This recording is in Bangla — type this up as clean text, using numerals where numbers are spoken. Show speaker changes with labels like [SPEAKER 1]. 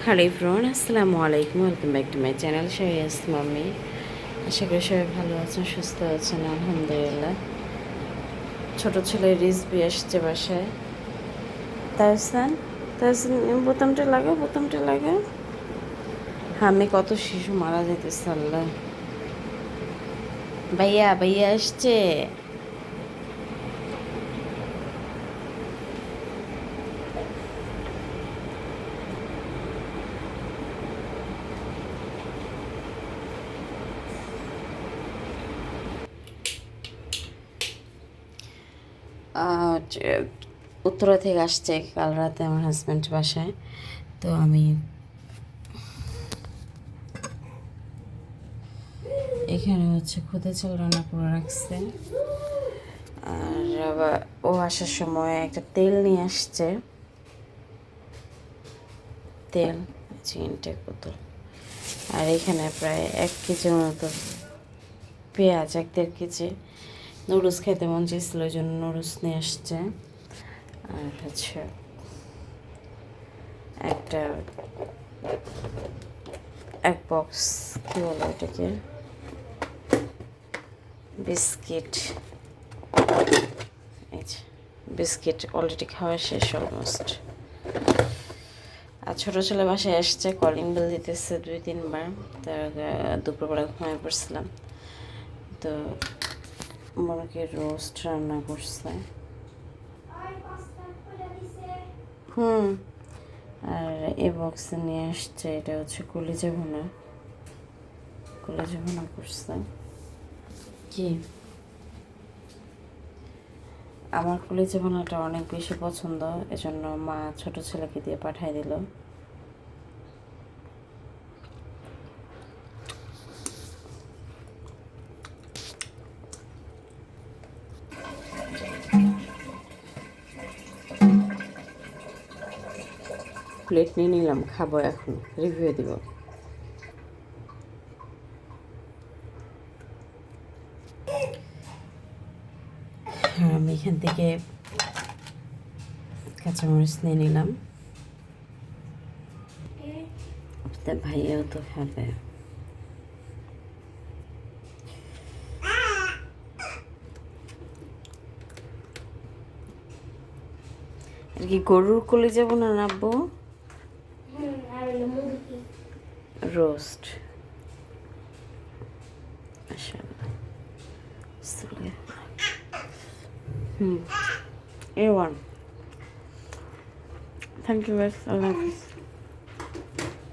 [SPEAKER 1] হ্যালো এভরিওয়ান, আসসালামু আলাইকুম। Welcome back to my channel Shahiya's mummy. আশা করি সবাই ভালো আছেন, সুস্থ আছেন, আলহামদুলিল্লাহ। ছোট ছেলে রিজবি আসছে বাসায়। তাহসান, তাহসান, বোতামটা লাগা। আমি কত শিশু মারা যেতেছে আল্লাহ। ভাইয়া ভাইয়া আসছে। উত্তরা থেকে আসছে কাল রাতে আমার হাজব্যান্ড বাসায়। তো আমি এখানে খুদে চাল রান্না করে রাখছে। আর আবার ও আসার সময় একটা তেল নিয়ে আসছে, তেল, চিনটে বোতল। আর এখানে প্রায় 1 কেজির মতো পেঁয়াজ, 1-1.5 কেজি। নুডলস খেতে মন চেয়েছিল, ওই জন্য নুডলস নিয়ে আসছে। আর একটা এক বক্স, কী বলো এটাকে, বিস্কিট। এই যে বিস্কিট অলরেডি খাওয়া শেষ অলমোস্ট। আর ছোটো ছেলে বাসায় আসছে, কলিং বেল দিতেছে 2-3 বার। তার দুপুরবেলা ঘুমিয়ে পড়ছিলাম। তো মুরগির রোস্ট রান্না করছে। আর এ বক্সে নিয়ে আসছে, এটা কলিজা ভুনা। কলিজা ভুনা করছে। কি, আমার কলিজা ভুনাটা অনেক বেশি পছন্দ, এজন্য মা ছোট ছেলেকে দিয়ে পাঠাই দিল। প্লেট নিয়ে নিলাম, খাবো, এখন রিভিউ দিব। আমি এখান থেকে কাঁচামরিচ নিয়ে নিলাম। ভাইয়াও তো খাবে। আর কি গরুর কলিজা ভুনা রাখবো, roast. A1. Thank you guys. Allah Hafiz.